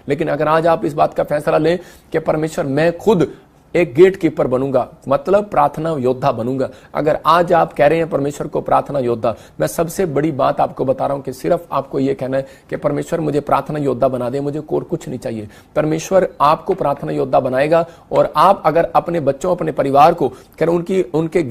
लेकिन अगर आज आप इस बात का फैसला लें कि परमेश्वर मैं खुद एक गेट कीपर बनूंगा, मतलब प्रार्थना योद्धा बनूंगा। अगर आज आप कह रहे हैं परमेश्वर को प्रार्थना योद्धा, मैं सबसे बड़ी बात आपको बता रहा हूं कि सिर्फ आपको यह कहना है कि परमेश्वर मुझे प्रार्थना योद्धा बना दे, मुझे और कुछ नहीं चाहिए। परमेश्वर आपको प्रार्थना योद्धा बनाएगा और आप अगर अपने बच्चों, अपने परिवार को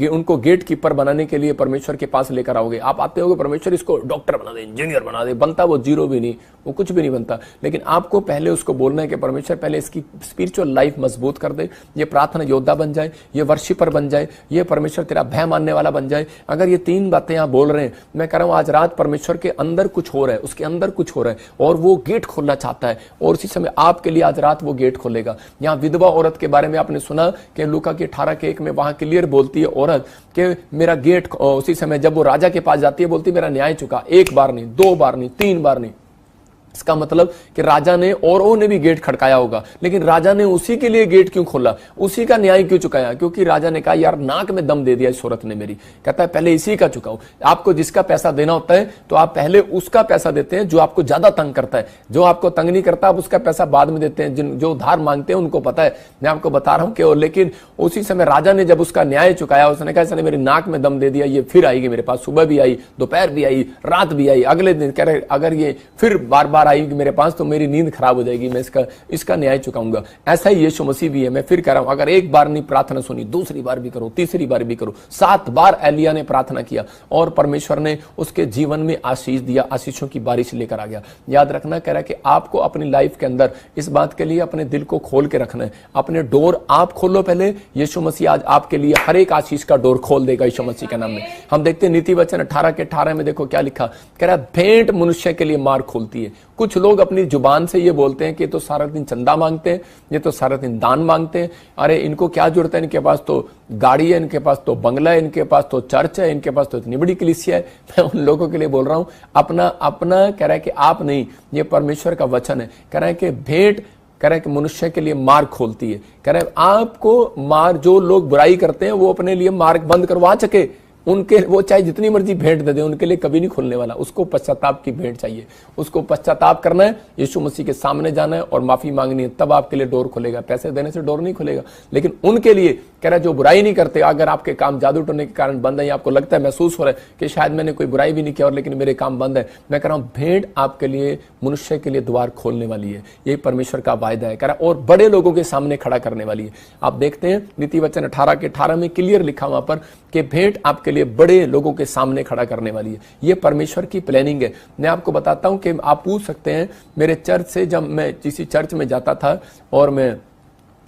उनको गेट कीपर बनाने के लिए परमेश्वर के पास लेकर आओगे। आप आते होगे परमेश्वर इसको डॉक्टर बना दे, इंजीनियर बना दे, बनता वो जीरो भी नहीं, वो कुछ भी नहीं बनता। लेकिन आपको पहले उसको बोलना है कि परमेश्वर पहले इसकी स्पिरिचुअल लाइफ मजबूत कर दे, ये प्रार्थना योद्धा बन जाए, ये वर्शिपर बन जाए, ये परमेश्वर तेरा भय मानने वाला बन जाए। अगर ये 3 बातें आप बोल रहे हैं, मैं कह रहा हूं आज रात परमेश्वर के अंदर कुछ हो रहा है, उसके अंदर कुछ हो रहा है और वो गेट खोलना चाहता है और उसी समय आपके लिए आज रात वो गेट खोलेगा। यहां विधवा औरत के बारे में आपने सुना कि लूका की 18:1 में वहां क्लियर बोलती है औरत कि मेरा गेट, उसी समय जब वो राजा के पास जाती है बोलती मेरा न्याय चुका, 1 बार नहीं, 2 बार नहीं, 3 बार नहीं। इसका मतलब कि राजा ने औरों ने भी गेट खड़काया होगा, लेकिन राजा ने उसी के लिए गेट क्यों खोला, उसी का न्याय क्यों चुकाया? क्योंकि राजा ने कहा यार नाक में दम दे दिया इस औरत ने मेरी। कहता है पहले इसी का चुकाओ। आपको जिसका पैसा देना होता है तो आप पहले उसका पैसा देते हैं जो आपको ज्यादा तंग करता है। जो आपको तंग नहीं करता आप उसका पैसा बाद में देते हैं। जो उधार मांगते हैं उनको पता है, मैं आपको बता रहा हूं कि। लेकिन उसी समय राजा ने जब उसका न्याय चुकाया, उसने कहा इसने मेरी नाक में दम दे दिया, ये फिर आएगी मेरे पास, सुबह भी आई, दोपहर भी आई, रात भी आई, अगले दिन कह रहे अगर ये फिर बार बार आएगी मेरे पास तो मेरी नींद खराब हो जाएगी, मैं इसका न्याय चुकाऊंगा। ऐसा ही यीशु मसीह भी है। मैं फिर कह रहा हूं अगर 1 बार नहीं प्रार्थना सुनी, दूसरी बार भी करो, तीसरी बार भी करो। 7 बार एलिया ने प्रार्थना किया और परमेश्वर ने उसके जीवन में आशीष दिया, आशीषों की बारिश लेकर आ गया। याद रखना, कह रहा है कि आपको अपनी लाइफ के अंदर इस बात के लिए अपने दिल को खोल के रखना है। अपने डोर आप खोलो पहले। यीशु मसीह आज आपके लिए हर एक आशीष का डोर खोल देगा यीशु मसीह के नाम में। हम देखते हैं नीति वचन 18:18 में, देखो क्या लिखा, कह रहा है भेंट मनुष्य के लिए मार्ग खोलती है। कुछ लोग अपनी जुबान से ये बोलते हैं कि ये तो सारा दिन चंदा मांगते हैं, ये तो सारा दिन दान मांगते हैं, अरे इनको क्या जरूरत है, इनके पास तो गाड़ी है, इनके पास तो बंगला है, इनके पास तो चर्च है, इनके पास तो इतनी बड़ी कलीसिया है। मैं उन लोगों के लिए बोल रहा हूं अपना कह रहा है कि आप नहीं, ये परमेश्वर का वचन है। कह रहा है कि भेंट, कह रहा है कि मनुष्य के लिए मार्ग खोलती है। कह रहा है आपको मार्ग, जो लोग बुराई करते हैं वो अपने लिए मार्ग बंद करवा सके, उनके वो चाहे जितनी मर्जी भेंट दे दे, उनके लिए कभी नहीं खुलने वाला। उसको पश्चाताप की भेंट चाहिए, उसको पश्चाताप करना है, यीशु मसीह के सामने जाना है और माफी मांगनी है, तब आपके लिए डोर खुलेगा। पैसे देने से डोर नहीं खुलेगा। लेकिन उनके लिए कह रहा है जो बुराई नहीं करते, अगर आपके काम जादू टोने के कारण बंद है, आपको लगता है, महसूस हो रहा है कि शायद मैंने कोई बुराई भी नहीं किया और लेकिन मेरे काम बंद है, मैं कह रहा हूं भेंट आपके लिए, मनुष्य के लिए द्वार खोलने वाली है। यही परमेश्वर का वायदा है, कह रहा और बड़े लोगों के सामने खड़ा करने वाली है। आप देखते हैं नीति वचन 18:18 में क्लियर लिखा वहां पर कि भेंट आपके लिए बड़े लोगों के सामने खड़ा करने वाली है। ये परमेश्वर की प्लानिंग है। मैं आपको बताता हूं कि आप पूछ सकते हैं मेरे चर्च से, जब मैं किसी चर्च में जाता था और मैं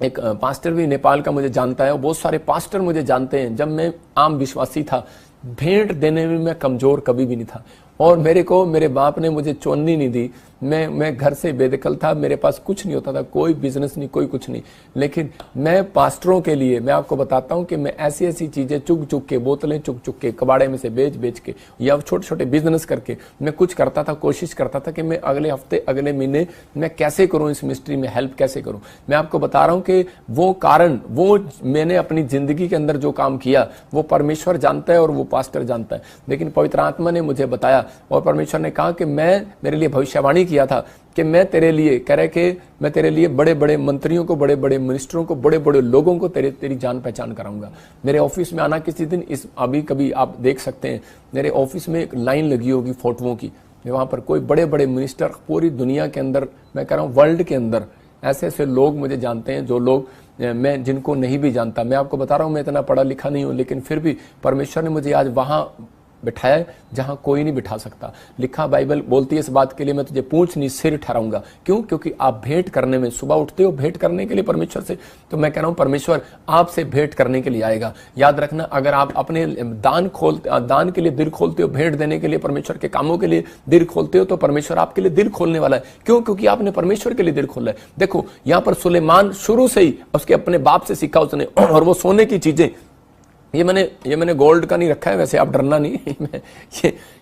एक पास्टर भी नेपाल का मुझे जानता है और बहुत सारे पास्टर मुझे जानते हैं, जब मैं आम विश्वासी था, भेंट देने में मैं कमजोर कभी भी नहीं था और मेरे बाप ने मुझे चोन्नी नहीं दी। मैं घर से बेदखल था, मेरे पास कुछ नहीं होता था, कोई बिजनेस नहीं, कोई कुछ नहीं। लेकिन मैं पास्टरों के लिए, मैं आपको बताता हूं कि मैं ऐसी ऐसी चीजें चुग के, बोतलें चुग के, कबाड़े में से बेच के या छोटे छोटे बिजनेस करके मैं कुछ करता था, कोशिश करता था कि मैं अगले हफ्ते, अगले महीने मैं कैसे करूं, इस मिनिस्ट्री में हेल्प कैसे करूं। मैं आपको बता रहा हूं कि वो मैंने अपनी जिंदगी के अंदर जो काम किया वो परमेश्वर जानता है और वो पास्टर जानता है। लेकिन पवित्र आत्मा ने मुझे बताया और परमेश्वर ने कहा कि मेरे लिए भविष्यवाणी किया था कि मैं तेरे लिए, कह रहे कि मैं तेरे लिए बड़े बड़े मंत्रियों को, बड़े बड़े मिनिस्टरों को, बड़े बड़े लोगों को तेरी जान पहचान कराऊंगा। मेरे ऑफिस में आना किसी दिन, अभी कभी आप देख सकते हैं मेरे ऑफिस में एक लाइन लगी होगी फोटोओं की, वहां पर कोई बड़े बड़े मिनिस्टर पूरी दुनिया के अंदर, मैं कह रहा हूं वर्ल्ड के अंदर ऐसे ऐसे लोग मुझे जानते हैं, जो लोग मैं जिनको नहीं भी जानता। मैं आपको बता रहा हूं मैं इतना पढ़ा लिखा नहीं हूं, लेकिन फिर भी परमेश्वर ने मुझे आज वहां बिठाया है जहां कोई नहीं बिठा सकता। लिखा बाइबल बोलती है इस बात के लिए मैं तुझे पूंछ नहीं सिर ठहराऊंगा। क्यों? क्योंकि आप भेंट करने में, सुबह उठते हो भेंट करने के लिए परमेश्वर से, तो मैं कह रहा हूं परमेश्वर आपसे भेंट करने के लिए आएगा। याद रखना, अगर आप अपने दान के लिए दिल खोलते हो, भेंट देने के लिए, परमेश्वर के कामों के लिए दिल खोलते हो, तो परमेश्वर आपके लिए दिल खोलने वाला है। क्यों? क्योंकि आपने परमेश्वर के लिए दिल खोला है। देखो यहां पर सुलेमान शुरू से ही उसके अपने बाप से सीखा उसने, और वो सोने की चीजें, ये मैंने गोल्ड का नहीं रखा है, वैसे आप डरना नहीं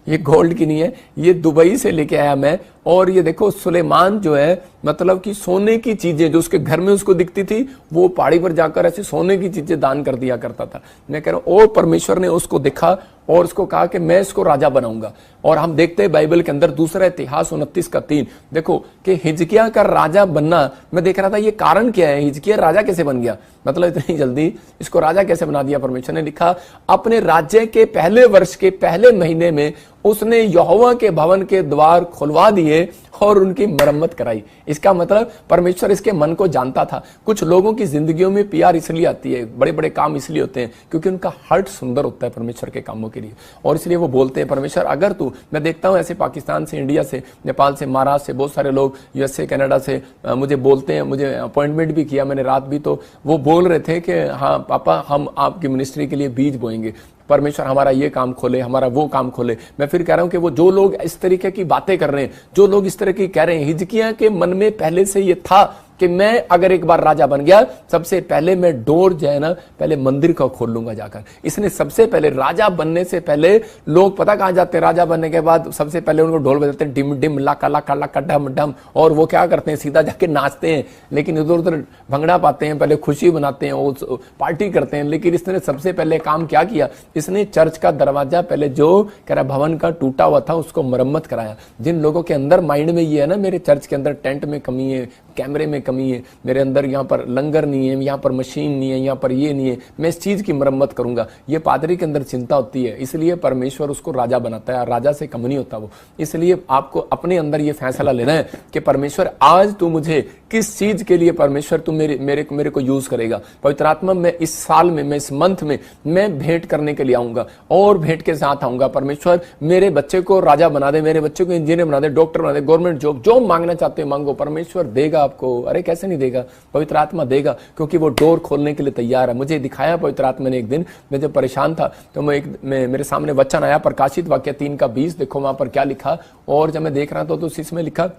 ये गोल्ड की नहीं है, ये दुबई से लेके आया मैं। और ये देखो सुलेमान जो है, मतलब कि सोने की चीजें जो उसके घर में उसको दिखती थी, वो पहाड़ी पर जाकर ऐसे सोने की चीजें दान कर दिया करता था। मैं कह रहा हूं और परमेश्वर ने उसको देखा और उसको कहा कि मैं इसको राजा बनाऊंगा। और हम देखते हैं बाइबल के अंदर दूसरा इतिहास 29:3 देखो कि हिजकिय्याह का राजा बनना, मैं देख रहा था ये कारण क्या है, हिजकिय्याह राजा कैसे बन गया, मतलब इतनी जल्दी इसको राजा कैसे बना दिया परमेश्वर ने। लिखा अपने राज्य के पहले वर्ष के पहले महीने में उसने यहोवा के भवन के द्वार खुलवा दिए और उनकी मरम्मत कराई। इसका मतलब परमेश्वर इसके मन को जानता था। कुछ लोगों की जिंदगियों में प्यार इसलिए आती है, बड़े बड़े काम इसलिए होते हैं क्योंकि उनका हार्ट सुंदर होता है परमेश्वर के कामों के लिए, और इसलिए वो बोलते हैं परमेश्वर अगर तू, मैं देखता हूं ऐसे पाकिस्तान से, इंडिया से, नेपाल से, महाराष्ट्र से बहुत सारे लोग, यूएसए, कनाडा से मुझे बोलते हैं, मुझे अपॉइंटमेंट भी किया मैंने रात भी, तो वो बोल रहे थे कि हाँ पापा हम आपकी मिनिस्ट्री के लिए बीज बोएंगे, परमेश्वर हमारा ये काम खोले, हमारा वो काम खोले। मैं फिर कह रहा हूं कि वो जो लोग इस तरीके की बातें कर रहे हैं, जो लोग इस तरह की कह रहे हैं, हिजकिय्याह के मन में पहले से ये था कि मैं अगर एक बार राजा बन गया, सबसे पहले मैं डोर जो है ना पहले मंदिर का खोल लूंगा जाकर। इसने सबसे पहले राजा बनने से पहले, लोग पता कहां जाते हैं राजा बनने के बाद, सबसे पहले उनको ढोल बजाते हैं, डिम डिम लाका लाका लाका डम डम, और वो क्या करते हैं सीधा जाके नाचते हैं, लेकिन इधर उधर भंगड़ा पाते हैं, पहले खुशी मनाते हैं, पार्टी करते हैं। लेकिन इसने सबसे पहले काम क्या किया, इसने चर्च का दरवाजा पहले जो कह रहा भवन का टूटा हुआ था उसको मरम्मत कराया। जिन लोगों के अंदर माइंड में ये है ना, मेरे चर्च के अंदर टेंट में कमी है, कैमरे में कमी है, मेरे अंदर यहाँ पर लंगर नहीं है, यहाँ पर मशीन नहीं है, यहाँ पर ये नहीं है, मैं इस चीज की मरम्मत करूंगा। ये पादरी के अंदर चिंता होती है, इसलिए परमेश्वर उसको राजा बनाता है, राजा से कम नहीं होता वो। इसलिए आपको अपने अंदर ये फैसला लेना है कि परमेश्वर आज तू मुझे किस चीज के लिए, परमेश्वर तू मेरे को यूज करेगा। पवित्र आत्मा मैं इस साल में, मैं इस मंथ में मैं भेंट करने के लिए आऊंगा और भेंट के साथ आऊंगा। परमेश्वर मेरे बच्चे को राजा बना दे, मेरे बच्चे को इंजीनियर बना दे, डॉक्टर बना दे, गवर्नमेंट जॉब, जो मांगना चाहते हो मांगो, परमेश्वर देगा आपको। अरे कैसे नहीं देगा, पवित्र आत्मा देगा, क्योंकि वो डोर खोलने के लिए तैयार है। मुझे दिखाया पवित्र आत्मा ने एक दिन, मैं जब परेशान था तो मेरे सामने वचन आया, प्रकाशित वाक्य 3:20, देखो वहां पर क्या लिखा। और जब मैं देख रहा था तो इसमें लिखा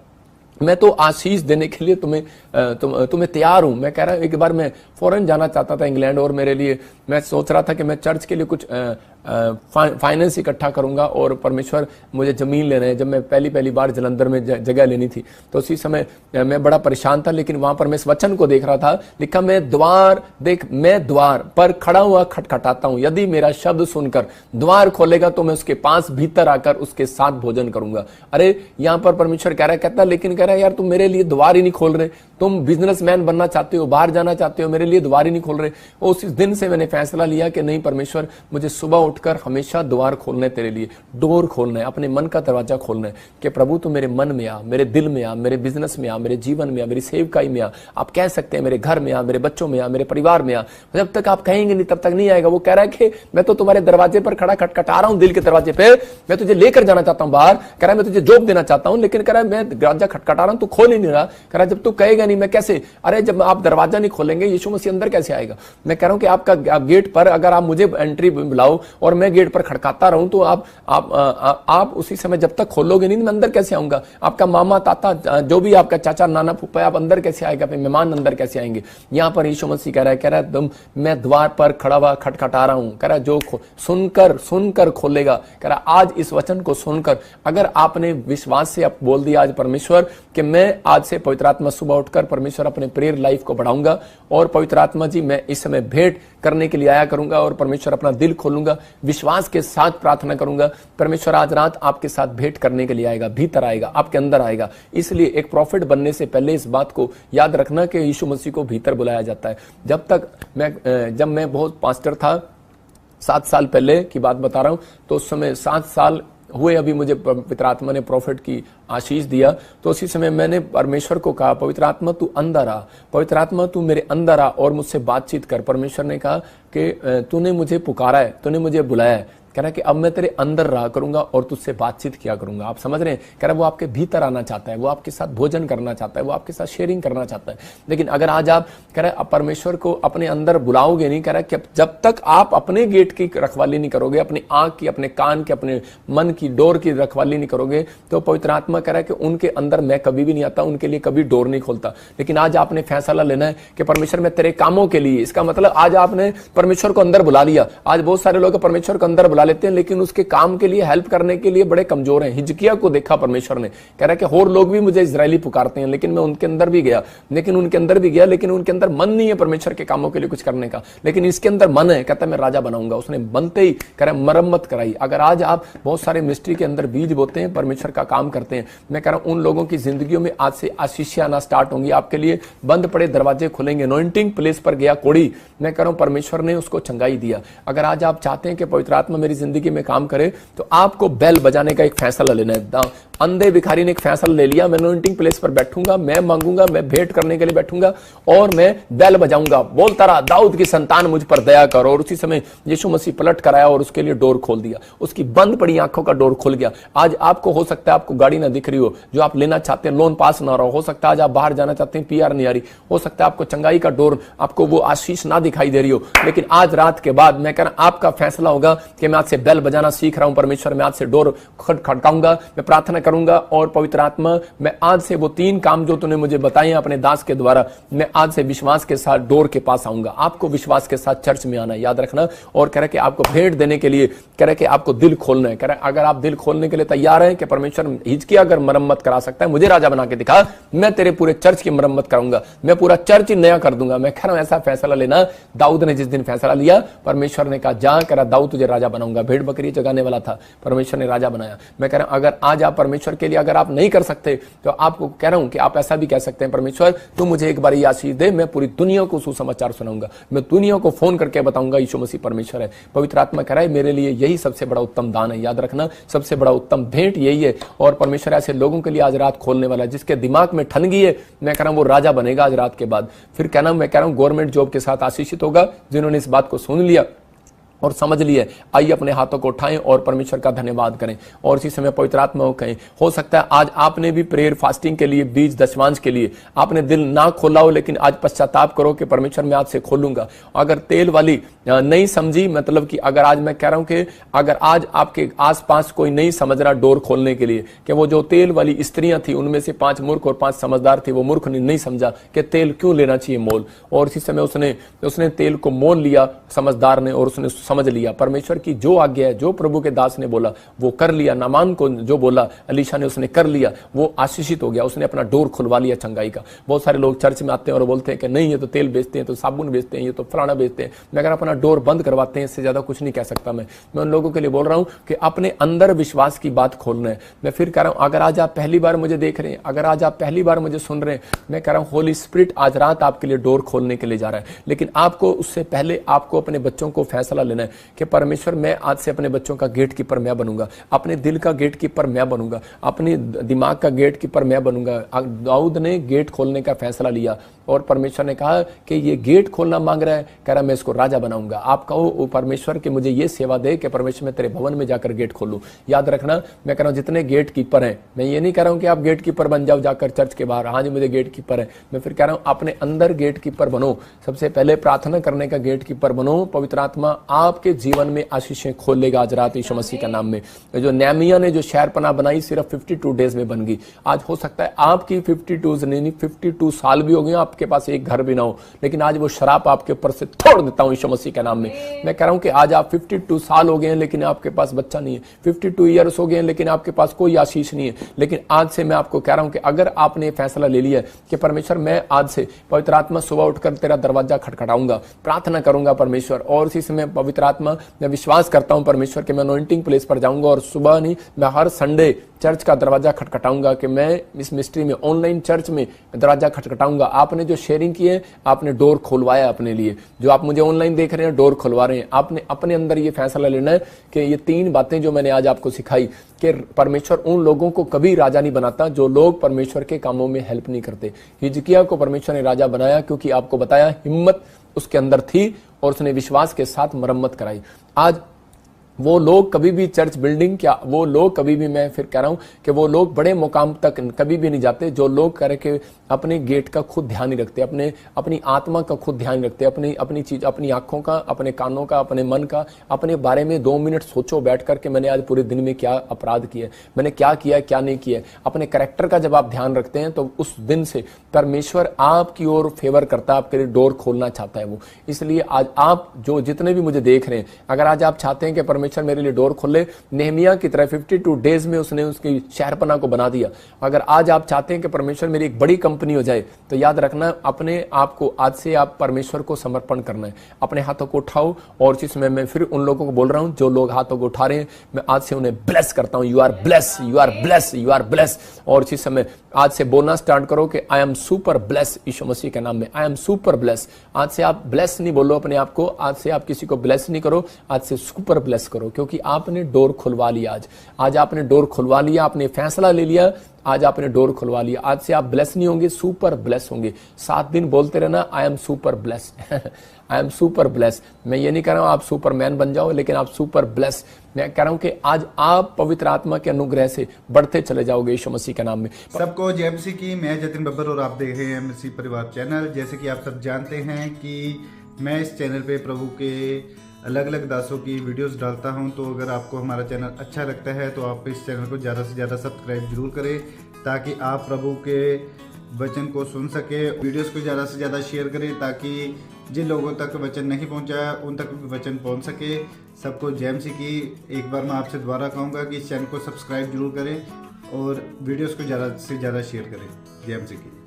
मैं तो आशीष देने के लिए तुम्हें तैयार हूं। मैं कह रहा हूं एक बार मैं फॉरेन जाना चाहता था इंग्लैंड, और मेरे लिए मैं सोच रहा था कि मैं चर्च के लिए कुछ फाइनेंस इकट्ठा करूंगा, और परमेश्वर मुझे जमीन लेना है। जब मैं पहली बार जलंधर में जगह लेनी थी तो उसी समय मैं बड़ा परेशान था, लेकिन वहां पर मैं इस वचन को देख रहा था, लिखा मैं द्वार पर खड़ा हुआ खटखटाता हूं, यदि मेरा शब्द सुनकर द्वार खोलेगा तो मैं उसके पास भीतर आकर उसके साथ भोजन करूंगा। अरे यहां पर परमेश्वर कह रहा है, कहता लेकिन कह रहा है यार तुम मेरे लिए द्वार ही नहीं खोल रहे, तुम बिजनेसमैन बनना चाहते हो, बाहर जाना चाहते हो, मेरे लिए द्वार ही नहीं खोल रहे। उस दिन से मैंने फैसला लिया कि नहीं परमेश्वर, मुझे सुबह उठकर हमेशा द्वार खोलना है, तेरे लिए डोर खोलना है, अपने मन का दरवाजा खोलना है कि प्रभु तू मेरे मन में आ, मेरे दिल में आ, मेरे बिजनेस में आ, मेरे जीवन में आ, मेरी सेवकाई में आ, आप कह सकते हैं मेरे घर में आ, मेरे बच्चों में आ, मेरे परिवार में आ। जब तक आप कहेंगे नहीं तब तक नहीं आएगा। वो कह रहा है कि मैं तो तुम्हारे दरवाजे पर खड़ा खटखटा रहा हूं, दिल के दरवाजे पे, मैं तुझे लेकर जाना चाहता हूं बाहर। कह रहा है मैं तुझे जॉब देना चाहता हूं, लेकिन कह रहा है मैं दरवाजा खटखटा रहा हूं, तू खोल ही नहीं रहा। कह रहा है जब तू कहेगा नहीं मैं कैसे, अरे जब आप दरवाजा नहीं खोलेंगे यीशु मसीह अंदर कैसे आएगा। मैं कह रहा हूं कि आपका गेट पर अगर आप मुझे एंट्री बुलाओ और मैं गेट पर खड़काता रहूं तो आप उसी समय जब तक खोलोगे नहीं मैं अंदर कैसे आऊंगा। आपका मामा ताता जो भी आपका चाचा नाना फूफा आप अंदर कैसे आएगा, मेहमान अंदर कैसे आएंगे। यहां पर यीशु मसीह कह रहा है तुम मैं द्वार पर खड़ा हुआ खटखटा रहा हूं। कह रहा है जो सुनकर खोलेगा। कह रहा आज इस वचन को सुनकर अगर आपने विश्वास से आप बोल दिया आज परमेश्वर कि मैं आज से पवित्र आत्मा सुबह उठकर परमेश्वर अपने प्रेयर लाइफ को बढ़ाऊंगा, और पवित्र आत्मा जी मैं इस समय भेंट करने के लिए आया करूंगा, और परमेश्वर अपना दिल खोलूंगा, विश्वास के साथ प्रार्थना करूंगा। परमेश्वर आज रात आपके साथ भेंट करने के लिए आएगा, भीतर आएगा, आपके अंदर आएगा। इसलिए एक प्रॉफिट बनने से पहले इस बात को याद रखना कि यीशु मसीह को भीतर बुलाया जाता है। जब मैं बहुत पास्टर था, 7 साल पहले की बात बता रहा हूं, तो उस समय 7 साल हुए अभी मुझे पवित्र आत्मा ने प्रॉफिट की आशीष दिया। तो उसी समय मैंने परमेश्वर को कहा पवित्र आत्मा तू अंदर आ, पवित्र आत्मा तू मेरे अंदर आ और मुझसे बातचीत कर। परमेश्वर ने कहा कि तूने मुझे पुकारा है, तूने मुझे बुलाया है। कह रहा है कि अब मैं तेरे अंदर रहा करूंगा और तुझसे बातचीत किया करूंगा। आप समझ रहे हैं, कह रहा है वो आपके भीतर आना चाहता है, वो आपके साथ भोजन करना चाहता है, वो आपके साथ शेयरिंग करना चाहता है। लेकिन अगर आज आप कह रहे हैं परमेश्वर को अपने अंदर बुलाओगे नहीं, कह रहा है कि जब तक आप अपने गेट की रखवाली नहीं करोगे, अपनी आंख की, अपने कान की, अपने मन की डोर की रखवाली नहीं करोगे, तो पवित्र आत्मा कह रहा है कि उनके अंदर मैं कभी भी नहीं आता, उनके लिए कभी डोर नहीं खोलता। लेकिन आज आपने फैसला लेना है कि परमेश्वर मैं तेरे कामों के लिए, इसका मतलब आज आपने परमेश्वर को अंदर बुला लिया। आज बहुत सारे लोग परमेश्वर को अंदर बुला लेते हैं, लेकिन उसके काम के लिए, हेल्प करने के लिए बड़े कमजोर हैं। हिजकिया को देखा परमेश्वर ने, कह रहा है कि और लोग भी मुझे इजरायली पुकारते हैं, लेकिन मैं उनके अंदर भी गया, लेकिन उनके अंदर मन नहीं है परमेश्वर के कामों के लिए कुछ करने का, लेकिन इसके अंदर मन है, कहता है मैं राजा बनाऊंगा। उसने बनते ही कह रहा है मरम्मत कराई। अगर आज आप बहुत सारे मिस्ट्री के अंदर बीज बोते हैं, परमेश्वर का काम करते हैं, मैं कह रहा हूं उन लोगों की जिंदगियों में आज से आशीष आना स्टार्ट होंगी। आपके लिए बंद पड़े दरवाजे खुलेंगे। अनॉइंटिंग प्लेस पर गया कोढ़ी, मैं कह रहा हूं परमेश्वर ने उसको चंगाई दिया। अगर आज आप चाहते हैं कि पवित्र आत्मा मेरी जिंदगी में काम करे, तो आपको बेल बजाने का एक फैसला लेना है। अंधे भिखारी ने एक फैसला ले लिया, मैं अनॉइंटिंग प्लेस पर बैठूंगा, मैं मांगूंगा, मैं भेंट करने के लिए बैठूंगा और मैं बेल बजाऊंगा, बोलता रहा दाऊद की संतान मुझ पर दया करो। और उसी समय यीशु मसीह पलट कर आया और उसके लिए डोर खोल दिया, उसकी बंद पड़ी आंखों का डोर खुल गया। आज आपको हो सकता है आपको गाड़ी ना दिख रही हो जो आप लेना चाहते हैं, लोन पास ना हो सकता है आज आप बाहर जाना चाहते हैं, पीआर नहीं आ रही, हो सकता है आपको चंगाई का डोर, आपको वो आशीष ना दिखाई दे रही हो, लेकिन आज रात के बाद मैं कह रहा आपका फैसला होगा कि मैं आज से बेल बजाना सीख रहा हूं। परमेश्वर मैं आज से डोर खटखटाऊंगा, मैं प्रार्थना करूंगा और पवित्र आत्मा मैं आज से वो 3 काम जो तूने मुझे बताए अपने दास के द्वारा, मैं आज से विश्वास के साथ डोर के पास आऊंगा। आपको विश्वास के साथ चर्च में आना याद रखना। और कह रहा है कि आपको भेंट देने के लिए, कह रहा है कि आपको दिल खोलना है। कह रहा है अगर आप दिल खोलने के लिए तैयार हैं कि परमेश्वर हिजकिया अगर मरम्मत करा सकता है, मुझे राजा बना के दिखा, मैं तेरे पूरे चर्च की मरम्मत कराऊंगा, मैं पूरा चर्च ही नया कर दूंगा। मैं कह रहा हूं ऐसा फैसला लेना। दाऊद ने जिस दिन फैसला लिया, परमेश्वर ने कहा जा, कह रहा दाऊद तुझे राजा बनाऊंगा। भेड़ बकरी जगाने वाला था, परमेश्वर ने राजा बनाया। मैं कह रहा हूं अगर आज आप परमेश्वर के लिए अगर आप नहीं कर सकते, तो आपको कह रहा हूं कि आप ऐसा भी कह सकते हैं, परमेश्वर तू मुझे एक बार ये आशीष दे, मैं पूरी दुनिया को सुसमाचार सुनाऊंगा, मैं दुनिया को फोन करके बताऊंगा यीशु मसीह परमेश्वर है। पवित्र आत्मा कह रहा है मेरे लिए यही सबसे बड़ा उत्तम दान है। याद रखना सबसे बड़ा उत्तम भेंट यही है। और परमेश्वर ऐसे लोगों के लिए आज रात खोलने वाला है जिसके दिमाग में ठन गई है, मैं कह रहा हूं वो राजा बनेगा आज रात के बाद। फिर कहना मैं कह रहा हूं गवर्नमेंट जॉब के साथ आशीषित होगा। जिन्होंने इस बात को सुन लिया और समझ लिए, आइए अपने हाथों को उठाएं और परमेश्वर का धन्यवाद करें और इसी समय पवित्र आत्मा को कहें। हो सकता है आज आपने भी प्रेयर फास्टिंग के लिए, बीज दशमांश के लिए आपने दिल ना खोला हो, लेकिन आज पश्चाताप करो कि परमेश्वर मैं आज से खोलूंगा। अगर तेल वाली नहीं समझी, मतलब कि अगर आज मैं कह रहा हूं कि अगर आज आपके आसपास कोई नहीं समझ रहा डोर खोलने के लिए, कि वो जो तेल वाली स्त्रियां थी उनमें से 5 मूर्ख और 5 समझदार थी, वो मूर्ख ने नहीं समझा कि तेल क्यों लेना चाहिए मोल, और इसी समय उसने तेल को मोल लिया समझदार ने और उसने समझ लिया। परमेश्वर की जो आज्ञा है, जो प्रभु के दास ने बोला वो कर लिया। नामान को जो बोला अलीशा ने उसने कर लिया, वो आशीषित हो गया, उसने अपना डोर खुलवा लिया चंगाई का। बहुत सारे लोग चर्च में आते हैं और बोलते हैं कि नहीं ये तो तेल बेचते हैं, तो साबुन बेचते हैं, ये तो फलाना बेचते हैं। मैं अगर अपना डोर बंद करवाते हैं, इससे ज्यादा कुछ नहीं कह सकता। मैं उन लोगों के लिए बोल रहा हूं कि अपने अंदर विश्वास की बात खोलना है। मैं फिर कह रहा हूं अगर आज आप पहली बार मुझे देख रहे हैं, अगर आज आप पहली बार मुझे सुन रहे हैं, मैं कह रहा हूं होली स्पिरिट आज रात आपके लिए डोर खोलने के लिए जा रहा है। लेकिन आपको उससे पहले आपको अपने बच्चों को फैसला लेना है कि परमेश्वर मैं आज से अपने बच्चों का गेट कीपर मैं बनूंगा, अपने दिल का गेट कीपर मैं बनूंगा, अपने दिमाग का गेट कीपर मैं बनूंगा। दाऊद ने गेट खोलने का फैसला लिया और परमेश्वर ने कहा कि ये गेट खोलना मांग रहा है, कह रहा मैं इसको राजा बनाऊंगा। आप कहो परमेश्वर कि मुझे ये सेवा दे कि परमेश्वर मैं तेरे भवन में जाकर गेट खोलूं। याद रखना मैं कह रहा हूं जितने गेट कीपर हैं, मैं ये नहीं कह रहा हूं कि आप गेट कीपर बन जाओ जाकर चर्च के बाहर, हाँ जी मुझे गेट कीपर है। मैं फिर कह रहा हूं अपने अंदर गेट कीपर बनो। सबसे पहले प्रार्थना करने का गेट कीपर बनो। पवित्र आत्मा आपके जीवन में आशीषें खोलेगा आज रात यीशु मसीह के नाम में। जो नेमिया ने जो शहरपनाह बनाई सिर्फ 52 डेज में बन गई। आज हो सकता है आपकी 52 साल भी हो गए, आपके पास एक घर भी ना हो, लेकिन आज वो शराब आपके ऊपर से तोड़ देता हूं यीशु मसीह के नाम में। मैं कह रहा हूं कि आज आप 52 साल हो गए हैं लेकिन आपके पास बच्चा नहीं है, 52 ईयर्स हो गए हैं लेकिन आपके पास कोई आशीष नहीं है। लेकिन आज से मैं आपको कह रहा हूं कि अगर आपने फैसला ले लिया कि परमेश्वर मैं आज से पवित्र आत्मा सुबह उठकर तेरा दरवाजा खटखटाऊंगा, प्रार्थना करूंगा परमेश्वर, और इसी समय पवित्र आत्मा मैं विश्वास करता हूं परमेश्वर कि मैं अनॉइंटिंग प्लेस पर जाऊंगा और सुबह नहीं मैं हर संडे चर्च का दरवाजा खटखटाऊंगा, कि मैं इस मिस्ट्री में ऑनलाइन चर्च में दरवाजा खटखटाऊंगा। आपने जो शेयरिंग की है, आपने डोर खुलवाया अपने लिए, जो आप मुझे ऑनलाइन देख रहे हैं डोर खुलवा रहे हैं। आपने अपने अंदर ये फैसला लेना है कि ये 3 बातें जो मैंने आज आपको सिखाई कि परमेश्वर उन लोगों को कभी राजा नहीं बनाता जो लोग परमेश्वर के कामों में हेल्प नहीं करते। हिजकिया को परमेश्वर ने राजा बनाया क्योंकि आपको बताया हिम्मत उसके अंदर थी और उसने विश्वास के साथ मरम्मत कराई। आज वो लोग कभी भी चर्च बिल्डिंग, क्या वो लोग कभी भी, मैं फिर कह रहा हूं कि वो लोग बड़े मुकाम तक कभी भी नहीं जाते जो लोग करके अपने गेट का खुद ध्यान नहीं रखते, अपनी आत्मा का खुद ध्यान रखते, अपनी चीज, अपनी आंखों का, अपने कानों का, अपने मन का, अपने बारे में 2 मिनट सोचो बैठ करके मैंने आज पूरे दिन में क्या अपराध किया, मैंने क्या किया क्या नहीं किया। अपने कैरेक्टर का जब आप ध्यान रखते हैं तो उस दिन से परमेश्वर आपकी ओर फेवर करता है, आपके लिए डोर खोलना चाहता है वो। इसलिए आज आप जो जितने भी मुझे देख रहे हैं, अगर आज आप चाहते हैं कि परमेश्वर मेरे लिए डोर खोले। नेहमिया की तरह 52 डेज में उसने उसकी शहरपना को बना दिया। अगर आज आप चाहते हैं कि परमेश्वर मेरी एक बड़ी कंपनी हो जाए, तो याद रखना अपने आप को आज से आप परमेश्वर को समर्पण करना है। अपने हाथों को उठाओ, और चीज में मैं फिर उन लोगों को बोल रहा हूं जो लोग हाथों को उठा रहे हैं, मैं आज से उन्हें ब्लेस करता हूं। You are bless, you are bless, you are bless. और चीज में आज से बोलना स्टार्ट करो कि आई एम सुपर ब्लेस, यीशु मसीह के नाम में आई एम सुपर ब्लेस। आज से आप ब्लेस नहीं बोलो अपने आप को, आज से आप किसी को ब्लेस नहीं करो, आज से सुपर ब्लेस करो, क्योंकि आपने डोर खुलवा लिया। आज आपने डोर खुलवा लिया, आपने फैसला ले लिया, आज आपने डोर खुलवा लिया। आज से आप ब्लेस नहीं होंगे, सुपर ब्लेस होंगे। 7 दिन बोलते रहना आई am super bless, I am super bless. मैं ये नहीं कह रहा हूं आप सुपरमैन बन जाओ, लेकिन आप सुपर ब्लेस। मैं कह रहा हूं कि आज आप पवित्र आत्मा के अनुग्रह से बढ़ते चले जाओगे यीशु मसीह के नाम में। सबको जय मसीह की। मैं जतिन बब्बर और आप देख रहे हैं मसीह परिवार चैनल। जैसे कि आप सब जानते हैं कि मैं इस चैनल पे प्रभु के अलग अलग दासों की वीडियोस डालता हूं, तो अगर आपको हमारा चैनल अच्छा लगता है तो आप इस चैनल को ज़्यादा से ज़्यादा सब्सक्राइब जरूर करें, ताकि आप प्रभु के वचन को सुन सके। वीडियोस को ज़्यादा से ज़्यादा शेयर करें, ताकि जिन लोगों तक वचन नहीं पहुंचा उन तक भी वचन पहुंच सके। सबको जय मसीह की। एक बार मैं आपसे दोबारा कहूँगा कि इस चैनल को सब्सक्राइब जरूर करें और वीडियोस को ज़्यादा से ज़्यादा शेयर करें। जय मसीह की।